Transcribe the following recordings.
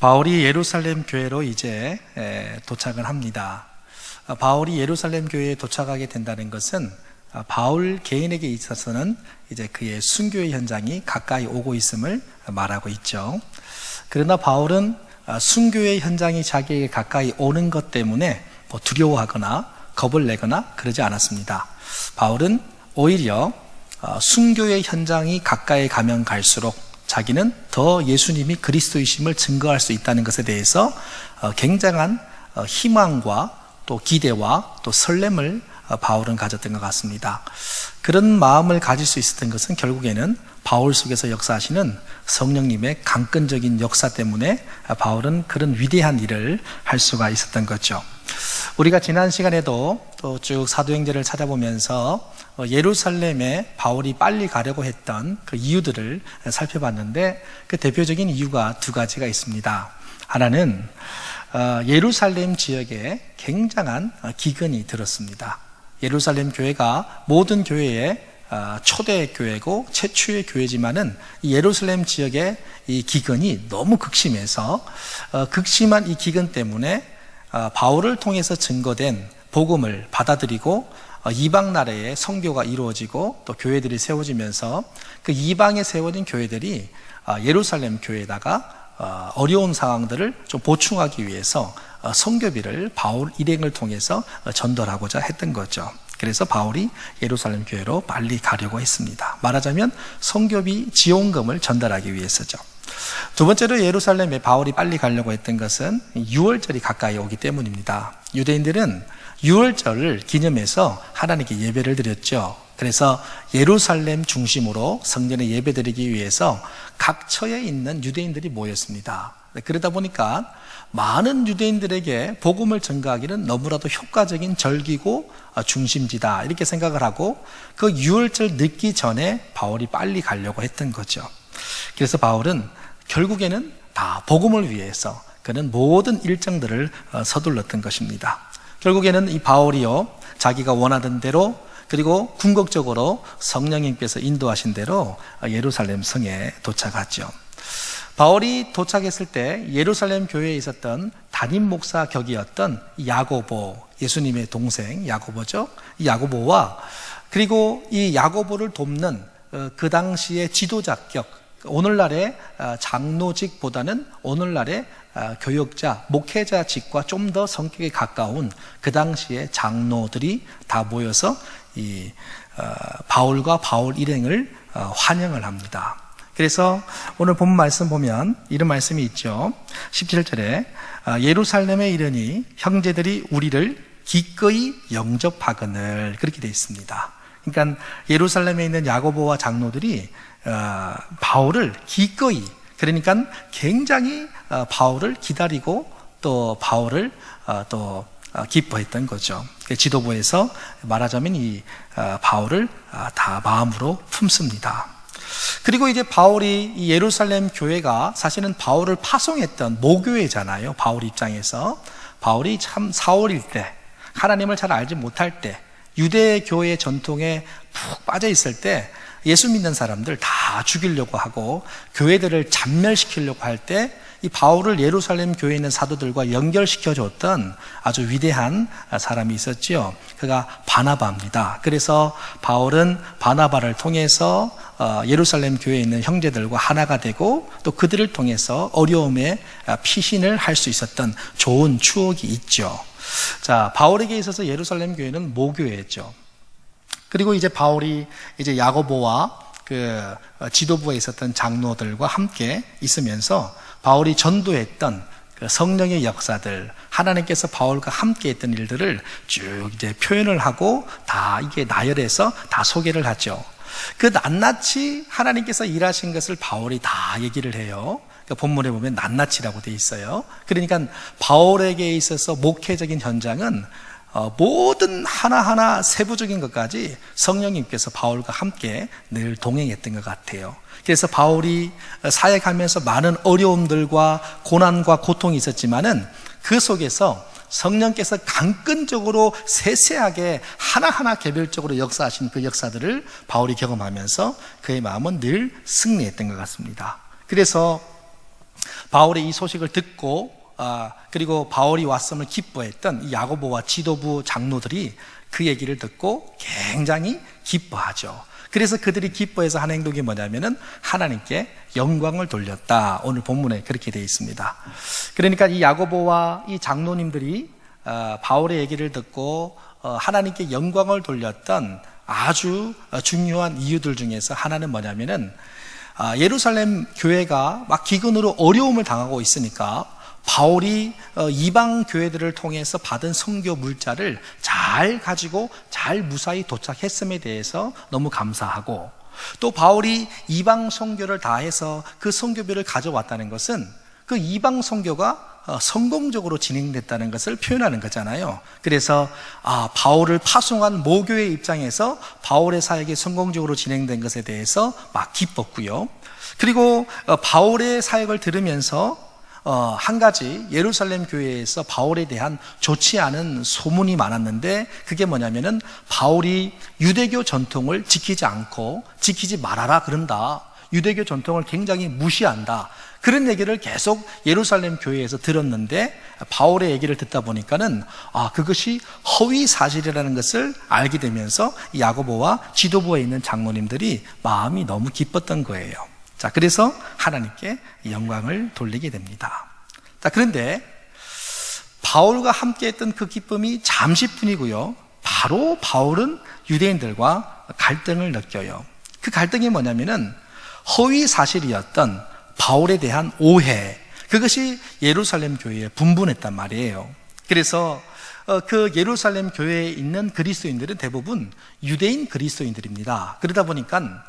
바울이 예루살렘 교회로 이제 도착을 합니다. 바울이 예루살렘 교회에 도착하게 된다는 것은 바울 개인에게 있어서는 이제 그의 순교의 현장이 가까이 오고 있음을 말하고 있죠. 그러나 바울은 순교의 현장이 자기에게 가까이 오는 것 때문에 두려워하거나 겁을 내거나 그러지 않았습니다. 바울은 오히려 순교의 현장이 가까이 가면 갈수록 자기는 더 예수님이 그리스도이심을 증거할 수 있다는 것에 대해서 굉장한 희망과 또 기대와 또 설렘을 바울은 가졌던 것 같습니다. 그런 마음을 가질 수 있었던 것은 결국에는 바울 속에서 역사하시는 성령님의 강권적인 역사 때문에 바울은 그런 위대한 일을 할 수가 있었던 거죠. 우리가 지난 시간에도 또 쭉 사도행전을 찾아보면서 예루살렘에 바울이 빨리 가려고 했던 그 이유들을 살펴봤는데 그 대표적인 이유가 두 가지가 있습니다. 하나는 예루살렘 지역에 굉장한 기근이 들었습니다. 예루살렘 교회가 모든 교회의 초대 교회고 최초의 교회지만은 이 예루살렘 지역의 이 기근이 너무 극심해서 극심한 이 기근 때문에 바울을 통해서 증거된 복음을 받아들이고 이방 나라의 선교가 이루어지고 또 교회들이 세워지면서 그 이방에 세워진 교회들이 예루살렘 교회에다가 어려운 상황들을 좀 보충하기 위해서 선교비를 바울 일행을 통해서 전달하고자 했던 거죠. 그래서 바울이 예루살렘 교회로 빨리 가려고 했습니다. 말하자면 선교비 지원금을 전달하기 위해서죠. 두 번째로 예루살렘에 바울이 빨리 가려고 했던 것은 유월절이 가까이 오기 때문입니다. 유대인들은 유월절을 기념해서 하나님께 예배를 드렸죠. 그래서 예루살렘 중심으로 성전에 예배드리기 위해서 각 처에 있는 유대인들이 모였습니다. 그러다 보니까 많은 유대인들에게 복음을 전가하기는 너무나도 효과적인 절기고 중심지다 이렇게 생각을 하고 그 유월절 늦기 전에 바울이 빨리 가려고 했던 거죠. 그래서 바울은 결국에는 다 복음을 위해서 그는 모든 일정들을 서둘렀던 것입니다. 결국에는 이 바울이요 자기가 원하던 대로 그리고 궁극적으로 성령님께서 인도하신 대로 예루살렘 성에 도착하죠. 바울이 도착했을 때 예루살렘 교회에 있었던 담임 목사 격이었던 야고보, 예수님의 동생 야고보죠. 이 야고보와 그리고 이 야고보를 돕는 그 당시의 지도자격, 오늘날의 장로직보다는 오늘날의 교역자, 목회자직과 좀 더 성격에 가까운 그 당시의 장로들이 다 모여서 이 바울과 바울 일행을 환영을 합니다. 그래서 오늘 본 말씀 보면 이런 말씀이 있죠. 17절에 예루살렘에 이르니 형제들이 우리를 기꺼이 영접하거늘 그렇게 되어 있습니다. 그러니까 예루살렘에 있는 야고보와 장로들이 바울을 기꺼이 그러니까 굉장히 바울을 기다리고 또 바울을 또 기뻐했던 거죠. 지도부에서 말하자면 이 바울을 다 마음으로 품습니다. 그리고 이제 바울이 이 예루살렘 교회가 사실은 바울을 파송했던 모교회잖아요. 바울 입장에서 바울이 참 사울일 때 하나님을 잘 알지 못할 때 유대 교회 전통에 푹 빠져 있을 때 예수 믿는 사람들 다 죽이려고 하고 교회들을 잔멸시키려고 할 때 이 바울을 예루살렘 교회에 있는 사도들과 연결시켜 줬던 아주 위대한 사람이 있었죠. 그가 바나바입니다. 그래서 바울은 바나바를 통해서 예루살렘 교회에 있는 형제들과 하나가 되고 또 그들을 통해서 어려움에 피신을 할 수 있었던 좋은 추억이 있죠. 자, 바울에게 있어서 예루살렘 교회는 모교회였죠. 그리고 이제 바울이 이제 야고보와 그 지도부에 있었던 장로들과 함께 있으면서 바울이 전도했던 그 성령의 역사들, 하나님께서 바울과 함께 했던 일들을 쭉 이제 표현을 하고 다 이게 나열해서 다 소개를 하죠. 그 낱낱이 하나님께서 일하신 것을 바울이 다 얘기를 해요. 그러니까 본문에 보면 낱낱이라고 돼 있어요. 그러니까 바울에게 있어서 목회적인 현장은 모든 하나하나 세부적인 것까지 성령님께서 바울과 함께 늘 동행했던 것 같아요. 그래서 바울이 사역하면서 많은 어려움들과 고난과 고통이 있었지만은 그 속에서 성령께서 강권적으로 세세하게 하나하나 개별적으로 역사하신 그 역사들을 바울이 경험하면서 그의 마음은 늘 승리했던 것 같습니다. 그래서 바울의 이 소식을 듣고 그리고 바울이 왔음을 기뻐했던 이 야고보와 지도부 장로들이 그 얘기를 듣고 굉장히 기뻐하죠. 그래서 그들이 기뻐해서 한 행동이 뭐냐면은 하나님께 영광을 돌렸다. 오늘 본문에 그렇게 되어 있습니다. 그러니까 이 야고보와 이 장로님들이 바울의 얘기를 듣고 하나님께 영광을 돌렸던 아주 중요한 이유들 중에서 하나는 뭐냐면은 예루살렘 교회가 막 기근으로 어려움을 당하고 있으니까 바울이 이방 교회들을 통해서 받은 선교 물자를 잘 가지고 잘 무사히 도착했음에 대해서 너무 감사하고, 또 바울이 이방 선교를 다 해서 그 선교비를 가져왔다는 것은 그 이방 선교가 성공적으로 진행됐다는 것을 표현하는 거잖아요. 그래서 바울을 파송한 모교의 입장에서 바울의 사역이 성공적으로 진행된 것에 대해서 막 기뻤고요. 그리고 바울의 사역을 들으면서 한 가지 예루살렘 교회에서 바울에 대한 좋지 않은 소문이 많았는데, 그게 뭐냐면은 바울이 유대교 전통을 지키지 않고 지키지 말아라 그런다, 유대교 전통을 굉장히 무시한다, 그런 얘기를 계속 예루살렘 교회에서 들었는데, 바울의 얘기를 듣다 보니까는 그것이 허위 사실이라는 것을 알게 되면서 야고보와 지도부에 있는 장로님들이 마음이 너무 기뻤던 거예요. 자, 그래서 하나님께 영광을 돌리게 됩니다. 자, 그런데 바울과 함께 했던 그 기쁨이 잠시뿐이고요. 바로 바울은 유대인들과 갈등을 느껴요. 그 갈등이 뭐냐면은 허위 사실이었던 바울에 대한 오해, 그것이 예루살렘 교회에 분분했단 말이에요. 그래서 그 예루살렘 교회에 있는 그리스도인들은 대부분 유대인 그리스도인들입니다. 그러다 보니까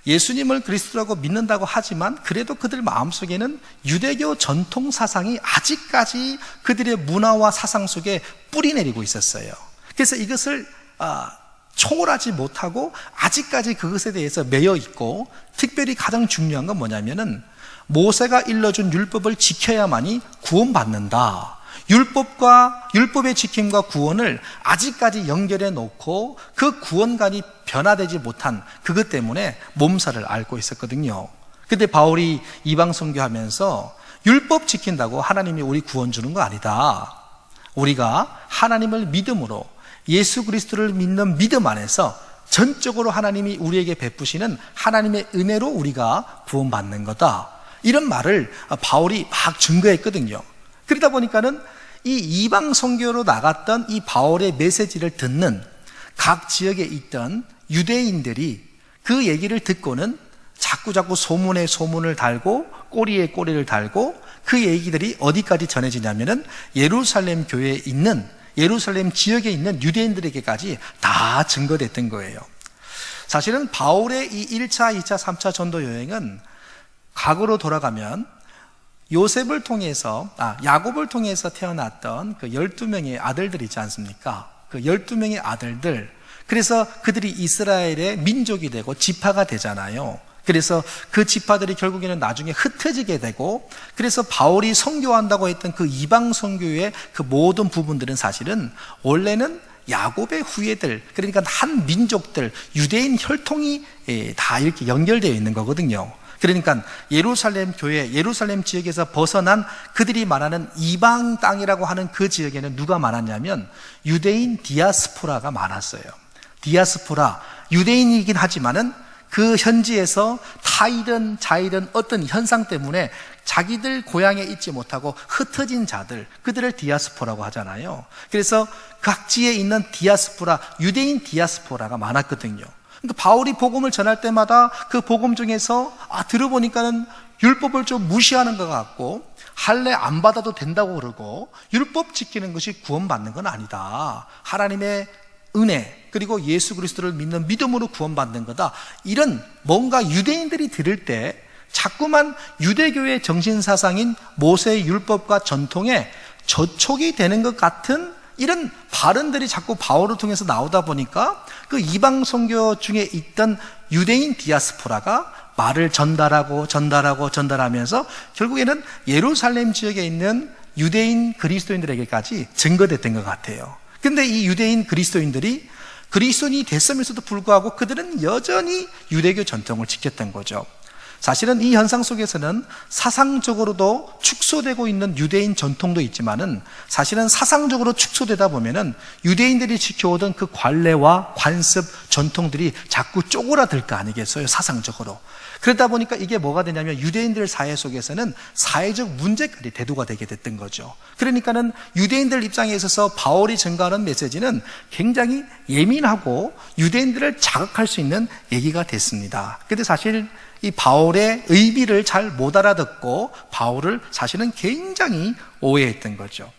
예수님을 그리스도라고 믿는다고 하지만 그래도 그들 마음속에는 유대교 전통 사상이 아직까지 그들의 문화와 사상 속에 뿌리 내리고 있었어요. 그래서 이것을 초월하지 못하고 아직까지 그것에 대해서 매여 있고, 특별히 가장 중요한 건 뭐냐면은 모세가 일러준 율법을 지켜야만이 구원받는다, 율법의 지킴과 구원을 아직까지 연결해 놓고 그 구원관이 변화되지 못한 그것 때문에 몸살을 앓고 있었거든요. 근데 바울이 이방 선교하면서 율법 지킨다고 하나님이 우리 구원 주는 거 아니다. 우리가 하나님을 믿음으로, 예수 그리스도를 믿는 믿음 안에서 전적으로 하나님이 우리에게 베푸시는 하나님의 은혜로 우리가 구원받는 거다, 이런 말을 바울이 막 증거했거든요. 그러다 보니까는 이 이방 선교로 나갔던 이 바울의 메시지를 듣는 각 지역에 있던 유대인들이 그 얘기를 듣고는 자꾸 소문에 소문을 달고 꼬리에 꼬리를 달고, 그 얘기들이 어디까지 전해지냐면은 예루살렘 교회에 있는, 예루살렘 지역에 있는 유대인들에게까지 다 증거됐던 거예요. 사실은 바울의 이 1차, 2차, 3차 전도 여행은 과거로 돌아가면 요셉을 통해서, 야곱을 통해서 태어났던 그 12명의 아들들 있지 않습니까? 그 12명의 아들들, 그래서 그들이 이스라엘의 민족이 되고 지파가 되잖아요. 그래서 그 지파들이 결국에는 나중에 흩어지게 되고, 그래서 바울이 선교한다고 했던 그 이방 선교의 그 모든 부분들은 사실은 원래는 야곱의 후예들, 그러니까 한 민족들, 유대인 혈통이 다 이렇게 연결되어 있는 거거든요. 그러니까 예루살렘 교회, 예루살렘 지역에서 벗어난 그들이 말하는 이방 땅이라고 하는 그 지역에는 누가 많았냐면 유대인 디아스포라가 많았어요. 디아스포라, 유대인이긴 하지만은 그 현지에서 타이든 자이든 어떤 현상 때문에 자기들 고향에 있지 못하고 흩어진 자들, 그들을 디아스포라고 하잖아요. 그래서 각지에 있는 디아스포라, 유대인 디아스포라가 많았거든요. 그러니까 바울이 복음을 전할 때마다 그 복음 중에서 들어보니까는 율법을 좀 무시하는 것 같고, 할례 안 받아도 된다고 그러고, 율법 지키는 것이 구원받는 건 아니다, 하나님의 은혜 그리고 예수 그리스도를 믿는 믿음으로 구원받는 거다, 이런 뭔가 유대인들이 들을 때 자꾸만 유대교의 정신사상인 모세의 율법과 전통에 저촉이 되는 것 같은 이런 발언들이 자꾸 바울을 통해서 나오다 보니까 그 이방 선교 중에 있던 유대인 디아스포라가 말을 전달하면서 결국에는 예루살렘 지역에 있는 유대인 그리스도인들에게까지 증거됐던 것 같아요. 근데 이 유대인 그리스도인들이 그리스도인이 됐음에도 불구하고 그들은 여전히 유대교 전통을 지켰던 거죠. 사실은 이 현상 속에서는 사상적으로도 축소되고 있는 유대인 전통도 있지만은 사실은 사상적으로 축소되다 보면은 유대인들이 지켜오던 그 관례와 관습, 전통들이 자꾸 쪼그라들 거 아니겠어요? 사상적으로. 그러다 보니까 이게 뭐가 되냐면 유대인들 사회 속에서는 사회적 문제까지 대두가 되게 됐던 거죠. 그러니까는 유대인들 입장에 있어서 바울이 전가하는 메시지는 굉장히 예민하고 유대인들을 자극할 수 있는 얘기가 됐습니다. 그런데 사실 이 바울의 의미를 잘 못 알아듣고 바울을 사실은 굉장히 오해했던 거죠.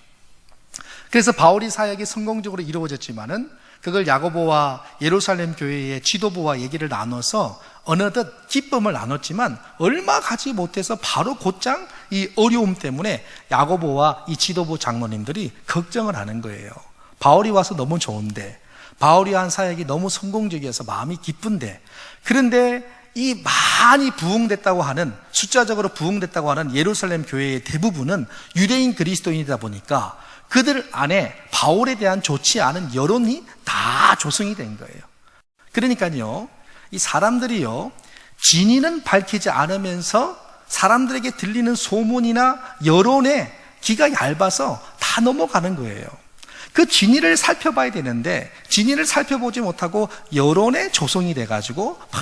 그래서 바울이 사역이 성공적으로 이루어졌지만은 그걸 야고보와 예루살렘 교회의 지도부와 얘기를 나눠서 어느덧 기쁨을 나눴지만 얼마 가지 못해서 바로 곧장 이 어려움 때문에 야고보와 이 지도부 장로님들이 걱정을 하는 거예요. 바울이 와서 너무 좋은데, 바울이 한 사역이 너무 성공적이어서 마음이 기쁜데, 그런데 이 많이 부흥됐다고 하는, 숫자적으로 부흥됐다고 하는 예루살렘 교회의 대부분은 유대인 그리스도인이다 보니까 그들 안에 바울에 대한 좋지 않은 여론이 다 조성이 된 거예요. 그러니까요, 이 사람들이요, 진위는 밝히지 않으면서 사람들에게 들리는 소문이나 여론에 귀가 얇아서 다 넘어가는 거예요. 그 진위를 살펴봐야 되는데 진위를 살펴보지 못하고 여론에 조성이 돼가지고 막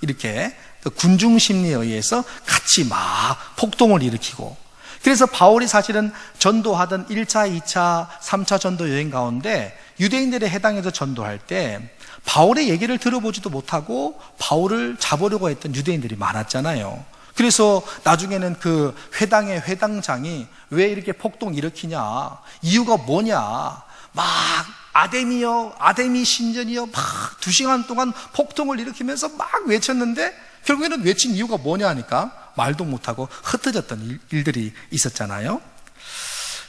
이렇게 군중 심리에 의해서 같이 막 폭동을 일으키고, 그래서 바울이 사실은 전도하던 1차, 2차, 3차 전도 여행 가운데 유대인들에 해당해서 전도할 때 바울의 얘기를 들어보지도 못하고 바울을 잡으려고 했던 유대인들이 많았잖아요. 그래서 나중에는 그 회당의 회당장이 왜 이렇게 폭동 일으키냐, 이유가 뭐냐, 막 아데미여, 아데미 신전이여, 막 2시간 동안 폭동을 일으키면서 막 외쳤는데 결국에는 외친 이유가 뭐냐 하니까 말도 못하고 흩어졌던 일들이 있었잖아요.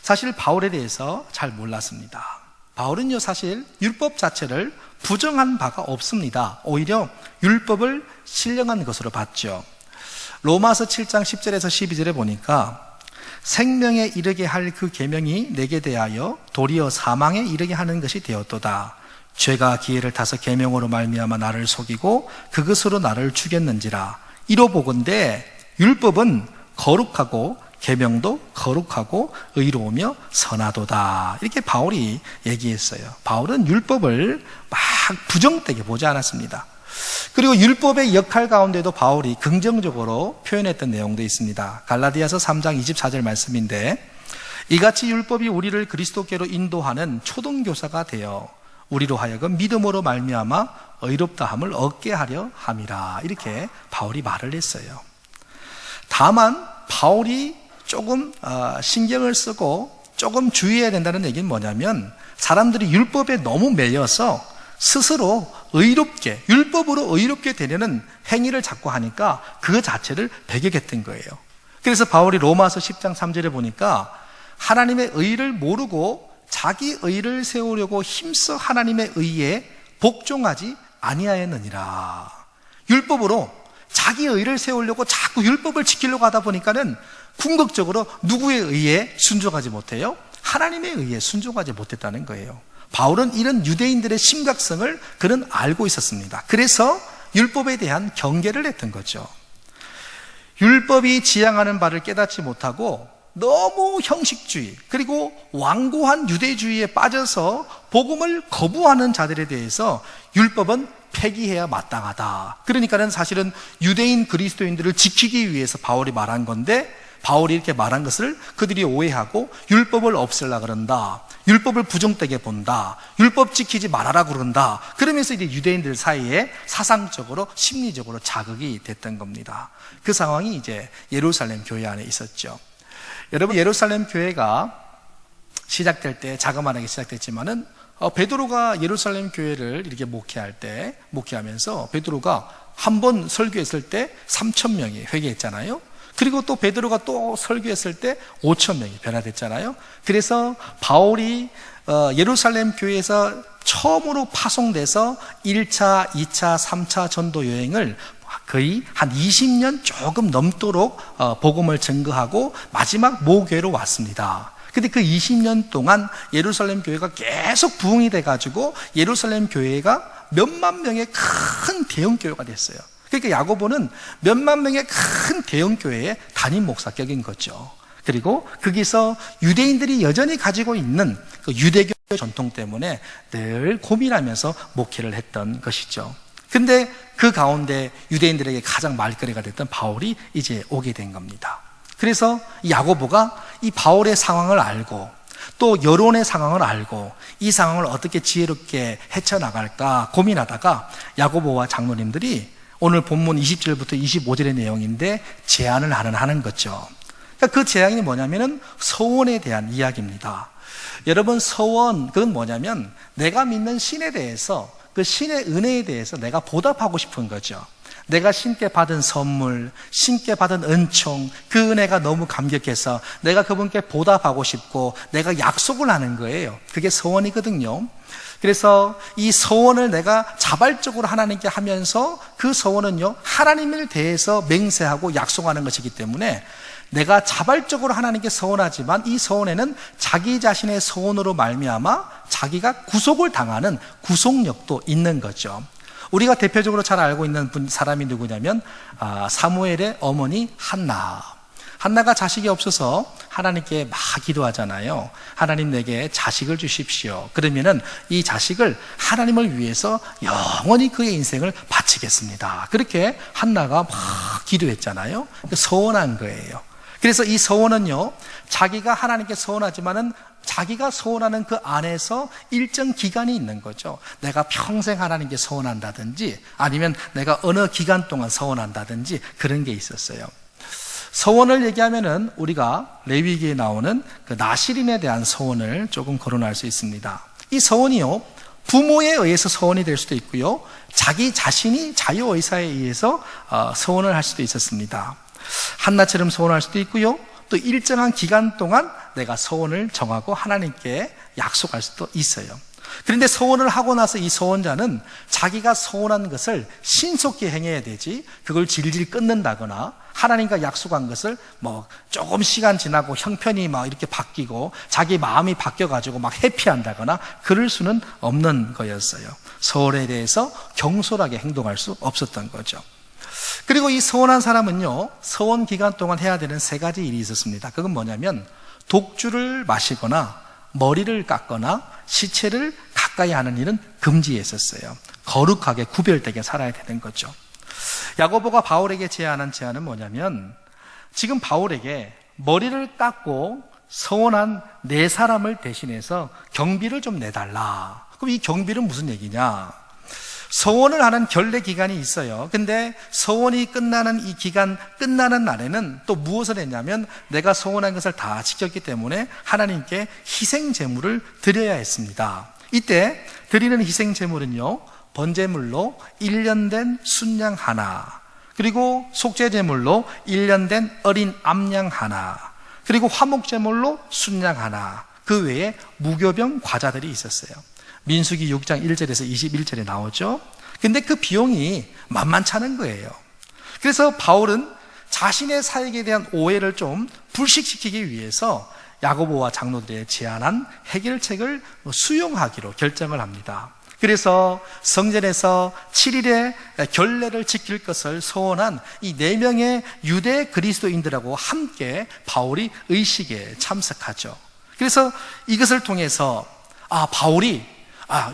사실 바울에 대해서 잘 몰랐습니다. 바울은요, 사실 율법 자체를 부정한 바가 없습니다. 오히려 율법을 신령한 것으로 봤죠. 로마서 7장 10절에서 12절에 보니까 생명에 이르게 할 그 계명이 내게 대하여 도리어 사망에 이르게 하는 것이 되었도다. 죄가 기회를 타서 계명으로 말미암아 나를 속이고 그것으로 나를 죽였는지라. 이로보건대 율법은 거룩하고 계명도 거룩하고 의로우며 선하도다. 이렇게 바울이 얘기했어요. 바울은 율법을 막 부정되게 보지 않았습니다. 그리고 율법의 역할 가운데도 바울이 긍정적으로 표현했던 내용도 있습니다. 갈라디아서 3장 24절 말씀인데, 이같이 율법이 우리를 그리스도께로 인도하는 초등교사가 되어 우리로 하여금 믿음으로 말미암아 의롭다함을 얻게 하려 함이라. 이렇게 바울이 말을 했어요. 다만 바울이 조금 신경을 쓰고 조금 주의해야 된다는 얘기는 뭐냐면, 사람들이 율법에 너무 매여서 스스로 의롭게, 율법으로 의롭게 되려는 행위를 자꾸 하니까 그 자체를 배격했던 거예요. 그래서 바울이 로마서 10장 3절에 보니까 하나님의 의를 모르고 자기 의를 세우려고 힘써 하나님의 의에 복종하지 아니하였느니라. 율법으로 자기 의를 세우려고 자꾸 율법을 지키려고 하다 보니까는 궁극적으로 누구의 의에 순종하지 못해요? 하나님의 의에 순종하지 못했다는 거예요. 바울은 이런 유대인들의 심각성을 그는 알고 있었습니다. 그래서 율법에 대한 경계를 했던 거죠. 율법이 지향하는 바를 깨닫지 못하고 너무 형식주의, 그리고 완고한 유대주의에 빠져서 복음을 거부하는 자들에 대해서 율법은 폐기해야 마땅하다. 그러니까는 사실은 유대인 그리스도인들을 지키기 위해서 바울이 말한 건데, 바울이 이렇게 말한 것을 그들이 오해하고 율법을 없애려고 그런다, 율법을 부정되게 본다, 율법 지키지 말아라 그런다. 그러면서 이제 유대인들 사이에 사상적으로 심리적으로 자극이 됐던 겁니다. 그 상황이 이제 예루살렘 교회 안에 있었죠. 여러분, 예루살렘 교회가 시작될 때 자그마하게 시작됐지만은 베드로가 예루살렘 교회를 이렇게 목회하면서 베드로가 한 번 설교했을 때 3,000명이 회개했잖아요. 그리고 또 베드로가 또 설교했을 때 5,000명이 변화됐잖아요. 그래서 바울이 예루살렘 교회에서 처음으로 파송돼서 1차, 2차, 3차 전도 여행을 거의 한 20년 조금 넘도록 복음을 증거하고 마지막 모교회로 왔습니다. 근데 그 20년 동안 예루살렘 교회가 계속 부흥이 돼가지고 예루살렘 교회가 몇만 명의 큰 대형 교회가 됐어요. 그러니까 야고보는 몇만 명의 큰 대형 교회의 담임 목사격인 거죠. 그리고 거기서 유대인들이 여전히 가지고 있는 그 유대교 전통 때문에 늘 고민하면서 목회를 했던 것이죠. 근데 그 가운데 유대인들에게 가장 말거리가 됐던 바울이 이제 오게 된 겁니다. 그래서 야고보가 이 바울의 상황을 알고 또 여론의 상황을 알고 이 상황을 어떻게 지혜롭게 헤쳐나갈까 고민하다가 야고보와 장로님들이 오늘 본문 20절부터 25절의 내용인데 제안을 하는 거죠. 그 제안이 뭐냐면은 서원에 대한 이야기입니다. 여러분, 서원, 그건 뭐냐면 내가 믿는 신에 대해서, 그 신의 은혜에 대해서 내가 보답하고 싶은 거죠. 내가 신께 받은 선물, 신께 받은 은총, 그 은혜가 너무 감격해서 내가 그분께 보답하고 싶고 내가 약속을 하는 거예요. 그게 서원이거든요. 그래서 이 서원을 내가 자발적으로 하나님께 하면서 그 서원은요, 하나님을 대해서 맹세하고 약속하는 것이기 때문에 내가 자발적으로 하나님께 서원하지만 이 서원에는 자기 자신의 서원으로 말미암아 자기가 구속을 당하는 구속력도 있는 거죠. 우리가 대표적으로 잘 알고 있는 사람이 누구냐면 사무엘의 어머니 한나. 한나가 자식이 없어서 하나님께 막 기도하잖아요. 하나님 내게 자식을 주십시오. 그러면은 이 자식을 하나님을 위해서 영원히 그의 인생을 바치겠습니다. 그렇게 한나가 막 기도했잖아요. 서원한 거예요. 그래서 이 서원은요, 자기가 하나님께 서원하지만은 자기가 서원하는 그 안에서 일정 기간이 있는 거죠. 내가 평생 하나님께 서원한다든지 아니면 내가 어느 기간 동안 서원한다든지 그런 게 있었어요. 서원을 얘기하면은 우리가 레위기에 나오는 그 나실인에 대한 서원을 조금 거론할 수 있습니다. 이 서원이요, 부모에 의해서 서원이 될 수도 있고요, 자기 자신이 자유의사에 의해서 서원을 할 수도 있었습니다. 한나처럼 서원할 수도 있고요, 또 일정한 기간 동안 내가 서원을 정하고 하나님께 약속할 수도 있어요. 그런데 서원을 하고 나서 이 서원자는 자기가 서원한 것을 신속히 행해야 되지, 그걸 질질 끊는다거나 하나님과 약속한 것을 뭐 조금 시간 지나고 형편이 막 이렇게 바뀌고 자기 마음이 바뀌어가지고 막 회피한다거나 그럴 수는 없는 거였어요. 서원에 대해서 경솔하게 행동할 수 없었던 거죠. 그리고 이 서원한 사람은요, 서원 기간 동안 해야 되는 3가지 일이 있었습니다. 그건 뭐냐면 독주를 마시거나 머리를 깎거나 시체를 가까이 하는 일은 금지했었어요. 거룩하게 구별되게 살아야 되는 거죠. 야고보가 바울에게 제안한 제안은 뭐냐면, 지금 바울에게 머리를 깎고 서원한 4사람을 대신해서 경비를 좀 내달라. 그럼 이 경비는 무슨 얘기냐? 서원을 하는 결례 기간이 있어요. 근데 서원이 끝나는 이 기간 끝나는 날에는 또 무엇을 했냐면, 내가 서원한 것을 다 지켰기 때문에 하나님께 희생 제물을 드려야 했습니다. 이때 드리는 희생 제물은요, 번제물로 1년 된 순양 하나, 그리고 속죄 제물로 1년 된 어린 암양 하나, 그리고 화목 제물로 순양 하나, 그 외에 무교병 과자들이 있었어요. 민수기 6장 1절에서 21절에 나오죠. 근데 그 비용이 만만찮은 거예요. 그래서 바울은 자신의 사역에 대한 오해를 좀 불식시키기 위해서 야고보와 장로들의 제안한 해결책을 수용하기로 결정을 합니다. 그래서 성전에서 7일의 결례를 지킬 것을 서원한 이 4명의 유대 그리스도인들하고 함께 바울이 의식에 참석하죠. 그래서 이것을 통해서 바울이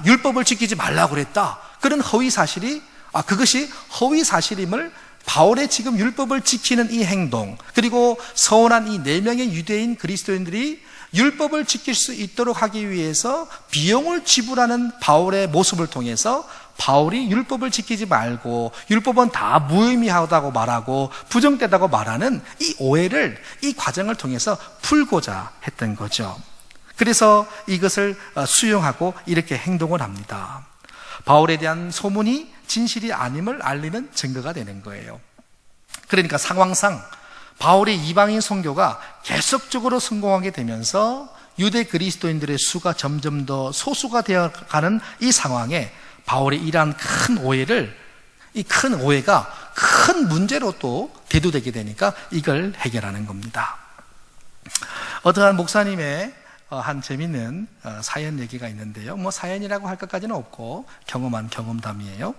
율법을 지키지 말라고 그랬다, 그런 허위 사실이, 그것이 허위 사실임을 바울의 지금 율법을 지키는 이 행동, 그리고 서원한 이 4명의 유대인 그리스도인들이 율법을 지킬 수 있도록 하기 위해서 비용을 지불하는 바울의 모습을 통해서 바울이 율법을 지키지 말고 율법은 다 무의미하다고 말하고 부정되다고 말하는 이 오해를 이 과정을 통해서 풀고자 했던 거죠. 그래서 이것을 수용하고 이렇게 행동을 합니다. 바울에 대한 소문이 진실이 아님을 알리는 증거가 되는 거예요. 그러니까 상황상 바울의 이방인 선교가 계속적으로 성공하게 되면서 유대 그리스도인들의 수가 점점 더 소수가 되어가는 이 상황에 바울의 이러한 큰 오해가 큰 문제로 또 대두되게 되니까 이걸 해결하는 겁니다. 어떠한 목사님의 한 재밌는 사연 얘기가 있는데요. 뭐 사연이라고 할 것까지는 없고 경험한 경험담이에요.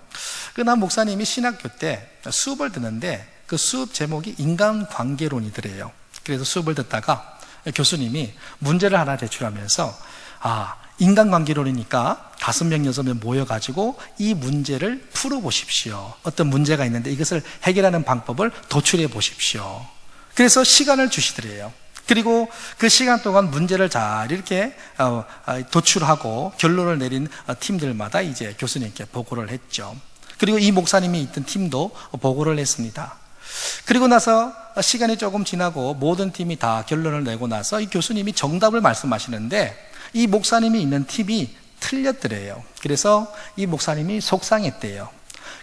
난 목사님이 신학교 때 수업을 듣는데 그 수업 제목이 인간관계론이더래요. 그래서 수업을 듣다가 교수님이 문제를 하나 제출하면서 인간관계론이니까 5명, 6명 모여가지고 이 문제를 풀어보십시오. 어떤 문제가 있는데 이것을 해결하는 방법을 도출해 보십시오. 그래서 시간을 주시더래요. 그리고 그 시간 동안 문제를 잘 이렇게 도출하고 결론을 내린 팀들마다 이제 교수님께 보고를 했죠. 그리고 이 목사님이 있던 팀도 보고를 했습니다. 그리고 나서 시간이 조금 지나고 모든 팀이 다 결론을 내고 나서 이 교수님이 정답을 말씀하시는데 이 목사님이 있는 팀이 틀렸더래요. 그래서 이 목사님이 속상했대요.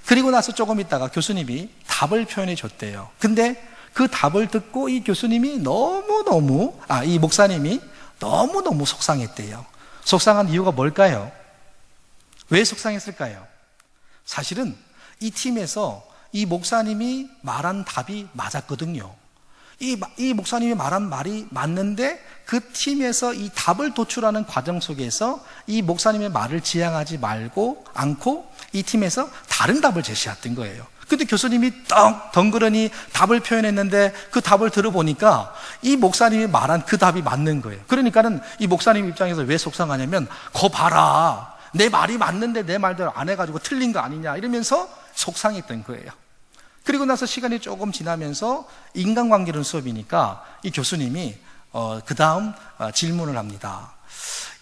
그리고 나서 조금 있다가 교수님이 답을 표현해 줬대요. 근데 그 답을 듣고 이 교수님이 이 목사님이 너무너무 속상했대요. 속상한 이유가 뭘까요? 왜 속상했을까요? 사실은 이 팀에서 이 목사님이 말한 답이 맞았거든요. 이 목사님이 말한 말이 맞는데 그 팀에서 이 답을 도출하는 과정 속에서 이 목사님의 말을 지향하지 않고 이 팀에서 다른 답을 제시했던 거예요. 근데 교수님이 덩그러니 답을 표현했는데 그 답을 들어보니까 이 목사님이 말한 그 답이 맞는 거예요. 그러니까는 이 목사님 입장에서 왜 속상하냐면 거 봐라, 내 말이 맞는데 내 말대로 안 해가지고 틀린 거 아니냐 이러면서 속상했던 거예요. 그리고 나서 시간이 조금 지나면서 인간관계론 수업이니까 이 교수님이 그 다음 질문을 합니다.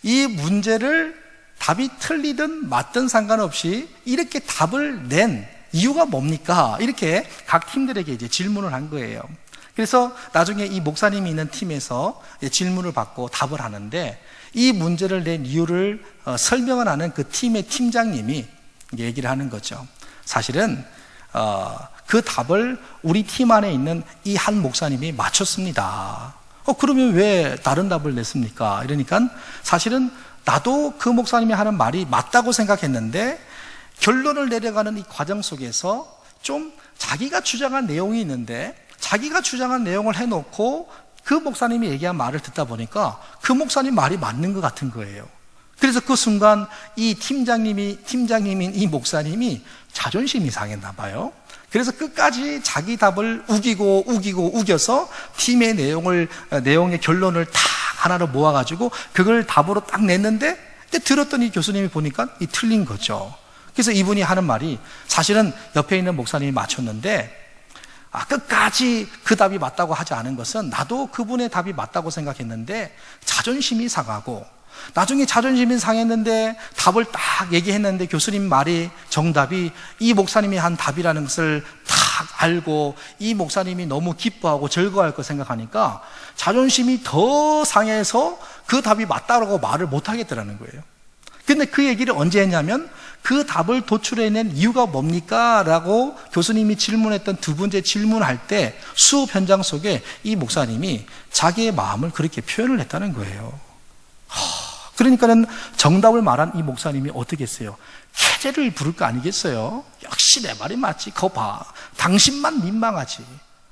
이 문제를 답이 틀리든 맞든 상관없이 이렇게 답을 낸 이유가 뭡니까? 이렇게 각 팀들에게 이제 질문을 한 거예요. 그래서 나중에 이 목사님이 있는 팀에서 질문을 받고 답을 하는데 이 문제를 낸 이유를 설명을 하는 그 팀의 팀장님이 얘기를 하는 거죠. 사실은 그 답을 우리 팀 안에 있는 이 한 목사님이 맞췄습니다. 그러면 왜 다른 답을 냈습니까? 이러니까 사실은 나도 그 목사님이 하는 말이 맞다고 생각했는데 결론을 내려가는 이 과정 속에서 좀 자기가 주장한 내용이 있는데 자기가 주장한 내용을 해놓고 그 목사님이 얘기한 말을 듣다 보니까 그 목사님 말이 맞는 것 같은 거예요. 그래서 그 순간 이 팀장님인 이 목사님이 자존심이 상했나 봐요. 그래서 끝까지 자기 답을 우겨서 팀의 내용의 결론을 다 하나로 모아가지고 그걸 답으로 딱 냈는데 들었더니 교수님이 보니까 이 틀린 거죠. 그래서 이분이 하는 말이 사실은 옆에 있는 목사님이 맞췄는데 끝까지 그 답이 맞다고 하지 않은 것은 나도 그분의 답이 맞다고 생각했는데 자존심이 상하고 나중에 자존심이 상했는데 답을 딱 얘기했는데 교수님 말이 정답이 이 목사님이 한 답이라는 것을 딱 알고 이 목사님이 너무 기뻐하고 즐거워할 거 생각하니까 자존심이 더 상해서 그 답이 맞다고 말을 못 하겠더라는 거예요. 근데 그 얘기를 언제 했냐면 그 답을 도출해낸 이유가 뭡니까? 라고 교수님이 질문했던 두 번째 질문할 때 수업 현장 속에 이 목사님이 자기의 마음을 그렇게 표현을 했다는 거예요. 그러니까는 정답을 말한 이 목사님이 어떻게 했어요? 캐제를 부를 거 아니겠어요? 역시 내 말이 맞지. 거 봐. 당신만 민망하지.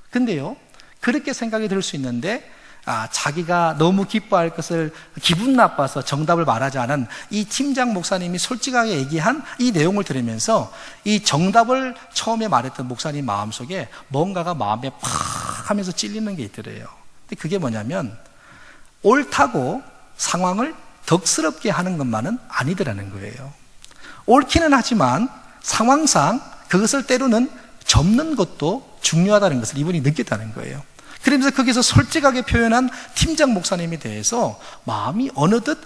근데요, 그렇게 생각이 들 수 있는데 자기가 너무 기뻐할 것을 기분 나빠서 정답을 말하지 않은 이 팀장 목사님이 솔직하게 얘기한 이 내용을 들으면서 이 정답을 처음에 말했던 목사님 마음속에 뭔가가 마음에 팍 하면서 찔리는 게 있더래요. 근데 그게 뭐냐면 옳다고 상황을 덕스럽게 하는 것만은 아니더라는 거예요. 옳기는 하지만 상황상 그것을 때로는 접는 것도 중요하다는 것을 이분이 느꼈다는 거예요. 그러면서 거기서 솔직하게 표현한 팀장 목사님에 대해서 마음이 어느덧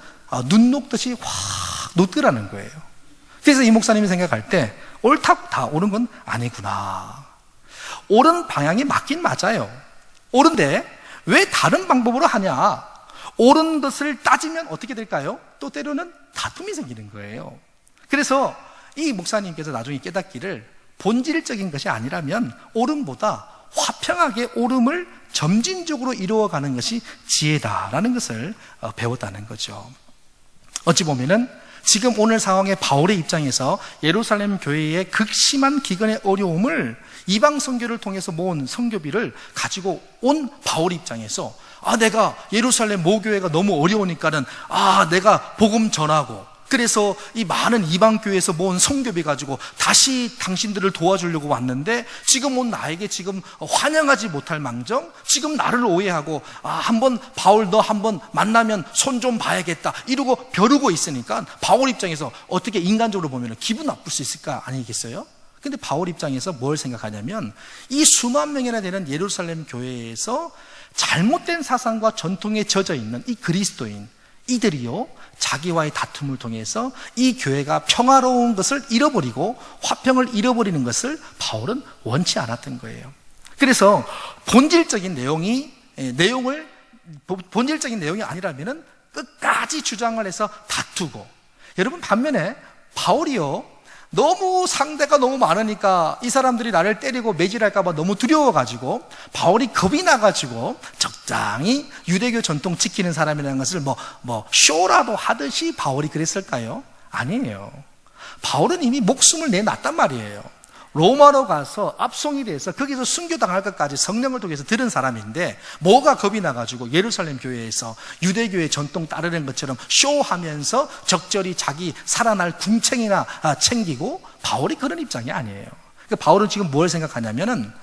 눈 녹듯이 확 녹더라는 거예요. 그래서 이 목사님이 생각할 때 옳다고 다 옳은 건 아니구나. 옳은 방향이 맞긴 맞아요. 옳은데 왜 다른 방법으로 하냐? 옳은 것을 따지면 어떻게 될까요? 또 때로는 다툼이 생기는 거예요. 그래서 이 목사님께서 나중에 깨닫기를 본질적인 것이 아니라면 옳음보다 화평하게 옳음을 점진적으로 이루어가는 것이 지혜다라는 것을 배웠다는 거죠. 어찌 보면은 지금 오늘 상황의 바울의 입장에서 예루살렘 교회의 극심한 기근의 어려움을 이방 선교를 통해서 모은 선교비를 가지고 온 바울 입장에서 내가 예루살렘 모교회가 너무 어려우니까는 내가 복음 전하고 그래서 이 많은 이방 교회에서 모은 선교비 가지고 다시 당신들을 도와주려고 왔는데 지금 온 나에게 지금 환영하지 못할 망정 지금 나를 오해하고 한번 바울 너 한번 만나면 손 좀 봐야겠다 이러고 벼르고 있으니까 바울 입장에서 어떻게 인간적으로 보면 기분 나쁠 수 있을까 아니겠어요? 근데 바울 입장에서 뭘 생각하냐면 이 수만 명이나 되는 예루살렘 교회에서 잘못된 사상과 전통에 젖어 있는 이 그리스도인 이들이요 자기와의 다툼을 통해서 이 교회가 평화로운 것을 잃어버리고 화평을 잃어버리는 것을 바울은 원치 않았던 거예요. 그래서 본질적인 내용이 아니라면은 끝까지 주장을 해서 다투고 여러분 반면에 바울이요 너무 상대가 너무 많으니까 이 사람들이 나를 때리고 매질할까봐 너무 두려워가지고 바울이 겁이 나가지고 적당히 유대교 전통 지키는 사람이라는 것을 쇼라도 하듯이 바울이 그랬을까요? 아니에요. 바울은 이미 목숨을 내놨단 말이에요. 로마로 가서 압송이 돼서 거기서 순교당할 것까지 성령을 통해서 들은 사람인데 뭐가 겁이 나가지고 예루살렘 교회에서 유대교의 전통 따르는 것처럼 쇼하면서 적절히 자기 살아날 궁챙이나 챙기고 바울이 그런 입장이 아니에요. 그러니까 바울은 지금 뭘 생각하냐면은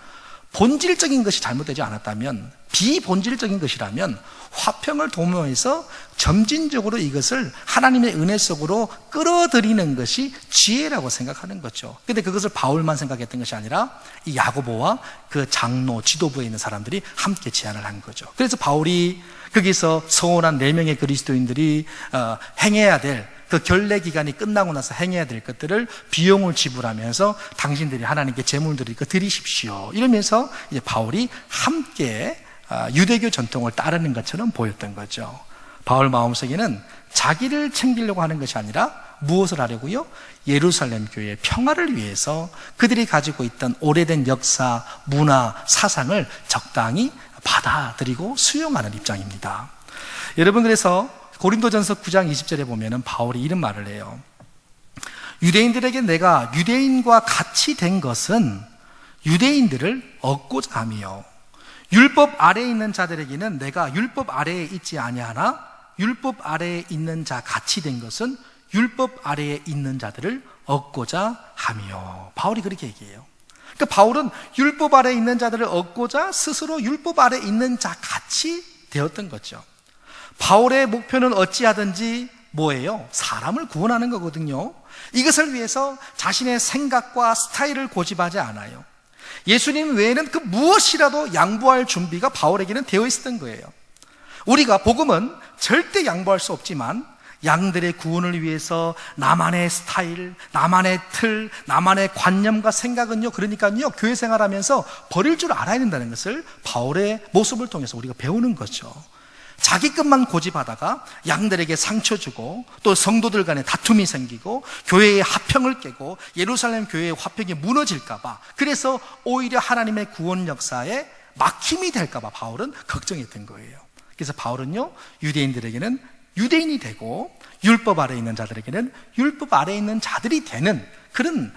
본질적인 것이 잘못되지 않았다면 비본질적인 것이라면 화평을 도모해서 점진적으로 이것을 하나님의 은혜 속으로 끌어들이는 것이 지혜라고 생각하는 거죠. 근데 그것을 바울만 생각했던 것이 아니라 이 야고보와 그 장로 지도부에 있는 사람들이 함께 제안을 한 거죠. 그래서 바울이 거기서 서원한 4명의 그리스도인들이 행해야 될 그 결례 기간이 끝나고 나서 행해야 될 것들을 비용을 지불하면서 당신들이 하나님께 제물 드리고 드리십시오 이러면서 이제 바울이 함께 유대교 전통을 따르는 것처럼 보였던 거죠. 바울 마음속에는 자기를 챙기려고 하는 것이 아니라 무엇을 하려고요? 예루살렘 교회의 평화를 위해서 그들이 가지고 있던 오래된 역사, 문화, 사상을 적당히 받아들이고 수용하는 입장입니다. 여러분 그래서 고린도전서 9장 20절에 보면 바울이 이런 말을 해요. 유대인들에게 내가 유대인과 같이 된 것은 유대인들을 얻고자 함이요 율법 아래에 있는 자들에게는 내가 율법 아래에 있지 아니하나 율법 아래에 있는 자 같이 된 것은 율법 아래에 있는 자들을 얻고자 함이요. 바울이 그렇게 얘기해요. 그러니까 바울은 율법 아래에 있는 자들을 얻고자 스스로 율법 아래에 있는 자 같이 되었던 거죠. 바울의 목표는 어찌하든지 뭐예요? 사람을 구원하는 거거든요. 이것을 위해서 자신의 생각과 스타일을 고집하지 않아요. 예수님 외에는 그 무엇이라도 양보할 준비가 바울에게는 되어 있었던 거예요. 우리가 복음은 절대 양보할 수 없지만 양들의 구원을 위해서 나만의 스타일, 나만의 틀, 나만의 관념과 생각은요, 그러니까요, 교회 생활하면서 버릴 줄 알아야 된다는 것을 바울의 모습을 통해서 우리가 배우는 거죠. 자기 것만 고집하다가 양들에게 상처 주고 또 성도들 간에 다툼이 생기고 교회의 화평을 깨고 예루살렘 교회의 화평이 무너질까봐 그래서 오히려 하나님의 구원 역사에 막힘이 될까봐 바울은 걱정했던 거예요. 그래서 바울은요, 유대인들에게는 유대인이 되고 율법 아래에 있는 자들에게는 율법 아래에 있는 자들이 되는 그런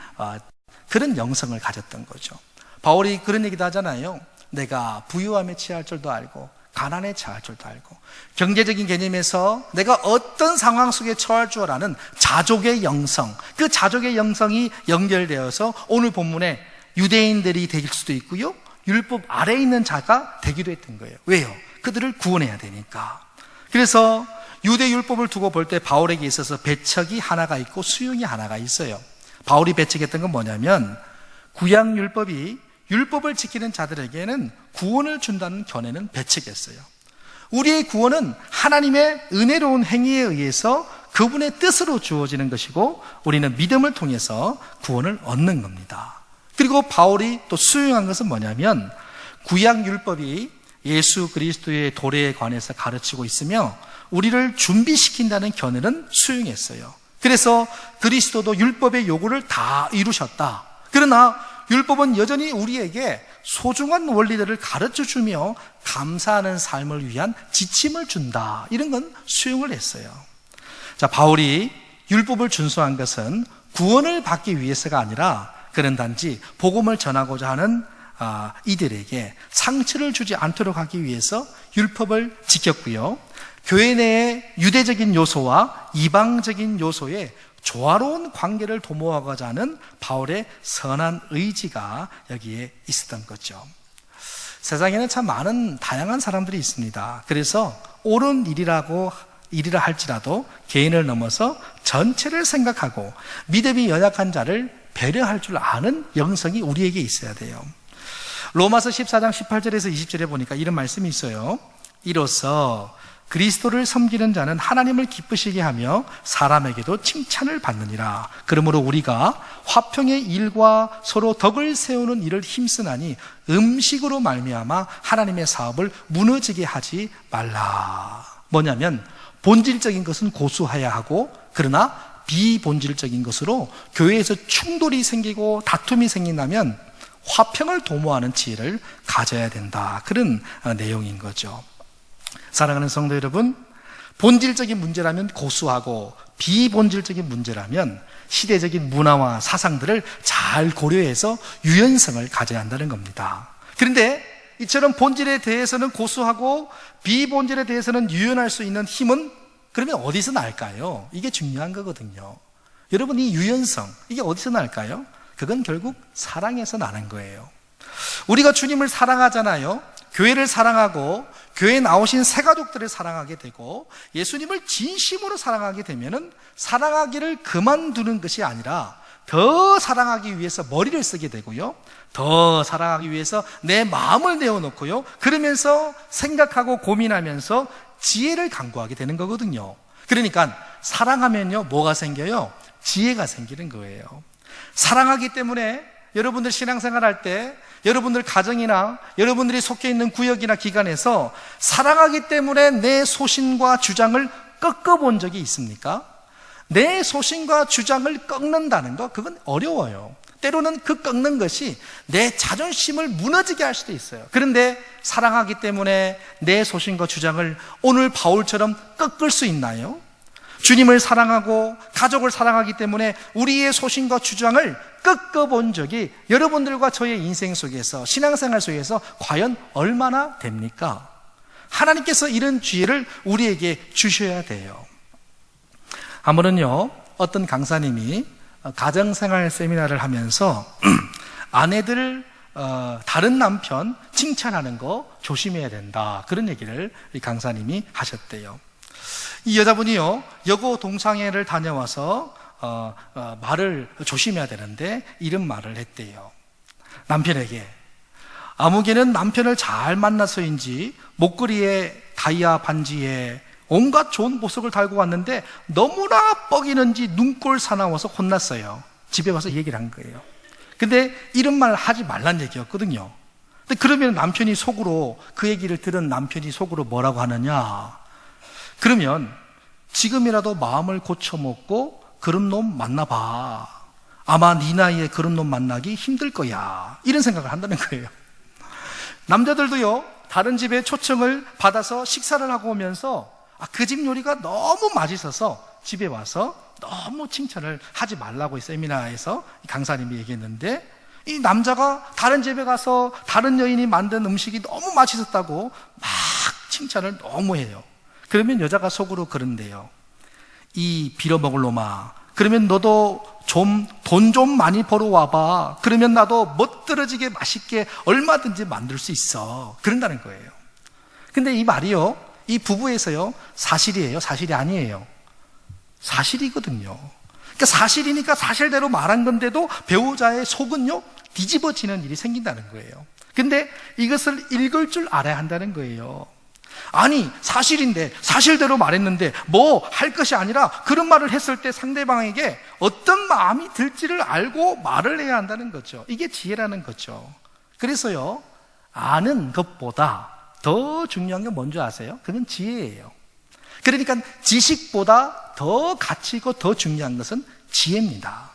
영성을 가졌던 거죠. 바울이 그런 얘기도 하잖아요. 내가 부유함에 취할 줄도 알고 가난에 처할 줄도 알고 경제적인 개념에서 내가 어떤 상황 속에 처할 줄 아는 자족의 영성, 그 자족의 영성이 연결되어서 오늘 본문에 유대인들이 될 수도 있고요, 율법 아래에 있는 자가 되기도 했던 거예요. 왜요? 그들을 구원해야 되니까. 그래서 유대 율법을 두고 볼 때 바울에게 있어서 배척이 하나가 있고 수용이 하나가 있어요. 바울이 배척했던 건 뭐냐면 구약 율법이 율법을 지키는 자들에게는 구원을 준다는 견해는 배척했어요. 우리의 구원은 하나님의 은혜로운 행위에 의해서 그분의 뜻으로 주어지는 것이고 우리는 믿음을 통해서 구원을 얻는 겁니다. 그리고 바울이 또 수용한 것은 뭐냐면 구약 율법이 예수 그리스도의 도래에 관해서 가르치고 있으며 우리를 준비시킨다는 견해는 수용했어요. 그래서 그리스도도 율법의 요구를 다 이루셨다. 그러나 율법은 여전히 우리에게 소중한 원리들을 가르쳐주며 감사하는 삶을 위한 지침을 준다. 이런 건 수용을 했어요. 자, 바울이 율법을 준수한 것은 구원을 받기 위해서가 아니라 그는 단지 복음을 전하고자 하는 이들에게 상처를 주지 않도록 하기 위해서 율법을 지켰고요. 교회 내의 유대적인 요소와 이방적인 요소의 조화로운 관계를 도모하고자 하는 바울의 선한 의지가 여기에 있었던 거죠. 세상에는 참 많은 다양한 사람들이 있습니다. 그래서 옳은 일이라 할지라도 개인을 넘어서 전체를 생각하고 믿음이 연약한 자를 배려할 줄 아는 영성이 우리에게 있어야 돼요. 로마서 14장 18절에서 20절에 보니까 이런 말씀이 있어요. 이로써 그리스도를 섬기는 자는 하나님을 기쁘시게 하며 사람에게도 칭찬을 받느니라. 그러므로 우리가 화평의 일과 서로 덕을 세우는 일을 힘쓰나니 음식으로 말미암아 하나님의 사업을 무너지게 하지 말라. 뭐냐면 본질적인 것은 고수해야 하고, 그러나 비본질적인 것으로 교회에서 충돌이 생기고 다툼이 생긴다면 화평을 도모하는 지혜를 가져야 된다. 그런 내용인 거죠. 사랑하는 성도 여러분, 본질적인 문제라면 고수하고 비본질적인 문제라면 시대적인 문화와 사상들을 잘 고려해서 유연성을 가져야 한다는 겁니다. 그런데 이처럼 본질에 대해서는 고수하고 비본질에 대해서는 유연할 수 있는 힘은 그러면 어디서 날까요? 이게 중요한 거거든요. 여러분, 이 유연성, 이게 어디서 날까요? 그건 결국 사랑에서 나는 거예요. 우리가 주님을 사랑하잖아요. 교회를 사랑하고 교회에 나오신 새가족들을 사랑하게 되고 예수님을 진심으로 사랑하게 되면은 사랑하기를 그만두는 것이 아니라 더 사랑하기 위해서 머리를 쓰게 되고요, 더 사랑하기 위해서 내 마음을 내어놓고요, 그러면서 생각하고 고민하면서 지혜를 강구하게 되는 거거든요. 그러니까 사랑하면요, 뭐가 생겨요? 지혜가 생기는 거예요. 사랑하기 때문에 여러분들 신앙생활 할 때 여러분들 가정이나 여러분들이 속해 있는 구역이나 기관에서 사랑하기 때문에 내 소신과 주장을 꺾어본 적이 있습니까? 내 소신과 주장을 꺾는다는 거, 그건 어려워요. 때로는 그 꺾는 것이 내 자존심을 무너지게 할 수도 있어요. 그런데 사랑하기 때문에 내 소신과 주장을 오늘 바울처럼 꺾을 수 있나요? 주님을 사랑하고 가족을 사랑하기 때문에 우리의 소신과 주장을 꺾어본 적이 여러분들과 저의 인생 속에서, 신앙생활 속에서 과연 얼마나 됩니까? 하나님께서 이런 기회를 우리에게 주셔야 돼요. 한 번은요, 어떤 강사님이 가정생활 세미나를 하면서 아내들 다른 남편 칭찬하는 거 조심해야 된다, 그런 얘기를 이 강사님이 하셨대요. 이 여자분이요, 여고 동창회를 다녀와서 말을 조심해야 되는데 이런 말을 했대요. 남편에게, 아무개는 남편을 잘 만나서인지 목걸이에 다이아 반지에 온갖 좋은 보석을 달고 왔는데 너무나 뻐기는지 눈꼴 사나워서 혼났어요. 집에 와서 얘기를 한 거예요. 근데 이런 말 하지 말란 얘기였거든요. 근데 그러면 남편이 속으로, 그 얘기를 들은 남편이 속으로 뭐라고 하느냐, 그러면 지금이라도 마음을 고쳐먹고 그런 놈 만나봐. 아마 네 나이에 그런 놈 만나기 힘들 거야. 이런 생각을 한다는 거예요. 남자들도요, 다른 집에 초청을 받아서 식사를 하고 오면서 그 집 요리가 너무 맛있어서 집에 와서 너무 칭찬을 하지 말라고 세미나에서 강사님이 얘기했는데, 이 남자가 다른 집에 가서 다른 여인이 만든 음식이 너무 맛있었다고 막 칭찬을 너무 해요. 그러면 여자가 속으로 그런데요, 이 빌어먹을 놈아, 그러면 너도 돈 좀 많이 벌어 와봐. 그러면 나도 멋들어지게 맛있게 얼마든지 만들 수 있어. 그런다는 거예요. 근데 이 말이요, 이 부부에서요, 사실이에요? 사실이 아니에요? 사실이거든요. 그러니까 사실이니까 사실대로 말한 건데도 배우자의 속은요, 뒤집어지는 일이 생긴다는 거예요. 근데 이것을 읽을 줄 알아야 한다는 거예요. 아니, 사실인데 사실대로 말했는데 뭐 할 것이 아니라 그런 말을 했을 때 상대방에게 어떤 마음이 들지를 알고 말을 해야 한다는 거죠. 이게 지혜라는 거죠. 그래서요, 아는 것보다 더 중요한 게 뭔지 아세요? 그건 지혜예요. 그러니까 지식보다 더 가치 있고 더 중요한 것은 지혜입니다.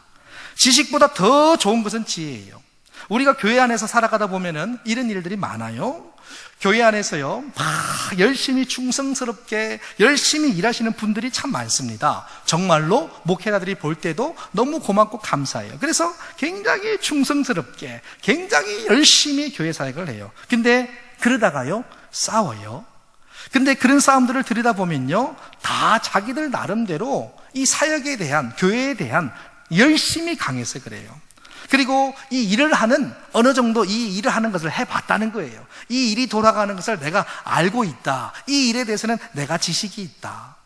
지식보다 더 좋은 것은 지혜예요. 우리가 교회 안에서 살아가다 보면은 이런 일들이 많아요. 교회 안에서요, 막 열심히 충성스럽게 열심히 일하시는 분들이 참 많습니다. 정말로 목회자들이 볼 때도 너무 고맙고 감사해요. 그래서 굉장히 충성스럽게 굉장히 열심히 교회 사역을 해요. 근데 그러다가요, 싸워요. 근데 그런 싸움들을 들여다보면요, 다 자기들 나름대로 이 사역에 대한, 교회에 대한 열심히 강해서 그래요. 그리고 이 일을 하는, 어느 정도 이 일을 하는 것을 해봤다는 거예요. 이 일이 돌아가는 것을 내가 알고 있다. 이 일에 대해서는 내가 지식이 있다.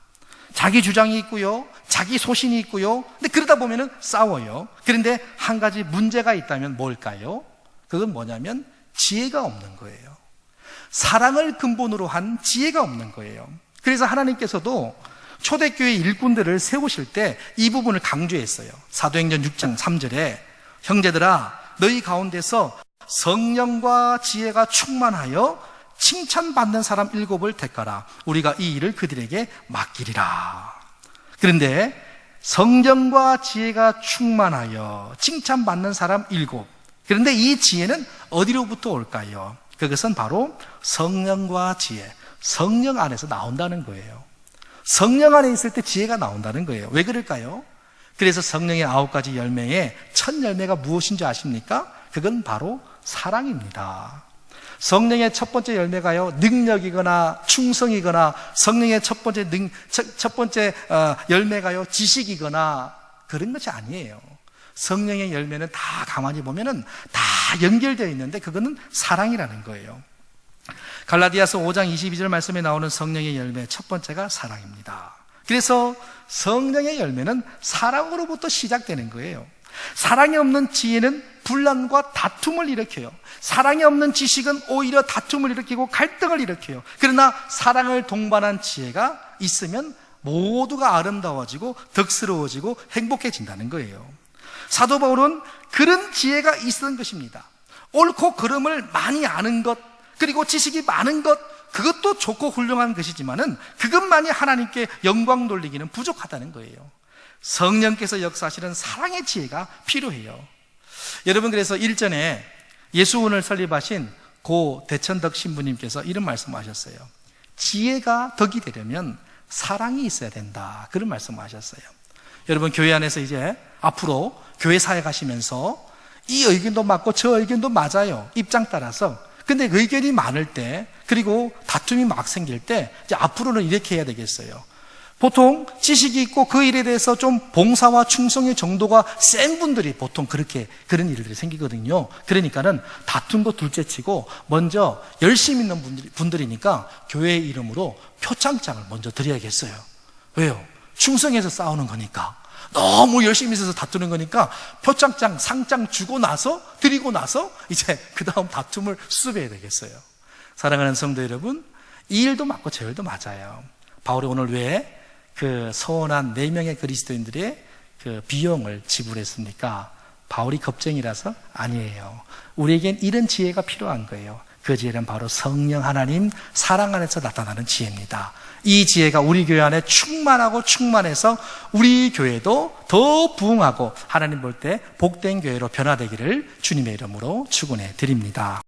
자기 주장이 있고요, 자기 소신이 있고요. 근데 그러다 보면은 싸워요. 그런데 한 가지 문제가 있다면 뭘까요? 그건 뭐냐면 지혜가 없는 거예요. 사랑을 근본으로 한 지혜가 없는 거예요. 그래서 하나님께서도 초대교회 일꾼들을 세우실 때 이 부분을 강조했어요. 사도행전 6장 3절에 형제들아, 너희 가운데서 성령과 지혜가 충만하여 칭찬받는 사람 7을 택하라. 우리가 이 일을 그들에게 맡기리라. 그런데 성령과 지혜가 충만하여 칭찬받는 사람 7. 그런데 이 지혜는 어디로부터 올까요? 그것은 바로 성령과 지혜, 성령 안에서 나온다는 거예요. 성령 안에 있을 때 지혜가 나온다는 거예요. 왜 그럴까요? 그래서 성령의 9가지 열매의 첫 열매가 무엇인지 아십니까? 그건 바로 사랑입니다. 성령의 첫 번째 열매가요, 능력이거나 충성이거나, 성령의 첫 번째 열매가요, 지식이거나 그런 것이 아니에요. 성령의 열매는 다 가만히 보면은 다 연결되어 있는데 그거는 사랑이라는 거예요. 갈라디아서 5장 22절 말씀에 나오는 성령의 열매 첫 번째가 사랑입니다. 그래서 성령의 열매는 사랑으로부터 시작되는 거예요. 사랑이 없는 지혜는 분란과 다툼을 일으켜요. 사랑이 없는 지식은 오히려 다툼을 일으키고 갈등을 일으켜요. 그러나 사랑을 동반한 지혜가 있으면 모두가 아름다워지고 덕스러워지고 행복해진다는 거예요. 사도 바울은 그런 지혜가 있었던 것입니다. 옳고 그름을 많이 아는 것, 그리고 지식이 많은 것, 그것도 좋고 훌륭한 것이지만은 그것만이 하나님께 영광 돌리기는 부족하다는 거예요. 성령께서 역사하시는 사랑의 지혜가 필요해요. 여러분, 그래서 일전에 예수원을 설립하신 고 대천덕 신부님께서 이런 말씀하셨어요. 지혜가 덕이 되려면 사랑이 있어야 된다, 그런 말씀하셨어요. 여러분, 교회 안에서 이제 앞으로 교회 사역하시면서 이 의견도 맞고 저 의견도 맞아요, 입장 따라서. 근데 의견이 많을 때, 그리고 다툼이 막 생길 때 이제 앞으로는 이렇게 해야 되겠어요. 보통 지식이 있고 그 일에 대해서 좀 봉사와 충성의 정도가 센 분들이 보통 그런 일들이 생기거든요. 그러니까는 다툰 거 둘째치고 먼저 열심히 있는 분들이니까 교회 이름으로 표창장을 먼저 드려야겠어요. 왜요? 충성해서 싸우는 거니까. 너무 열심히 있어서 다투는 거니까 표창장, 상장 드리고 나서 이제 그 다음 다툼을 수습해야 되겠어요. 사랑하는 성도 여러분, 이 일도 맞고 저 일도 맞아요. 바울이 오늘 왜 그 서원한 4명의 그리스도인들의 그 비용을 지불했습니까? 바울이 겁쟁이라서? 아니에요. 우리에겐 이런 지혜가 필요한 거예요. 그 지혜는 바로 성령 하나님 사랑 안에서 나타나는 지혜입니다. 이 지혜가 우리 교회 안에 충만하고 충만해서 우리 교회도 더 부흥하고 하나님 볼 때 복된 교회로 변화되기를 주님의 이름으로 축원해 드립니다.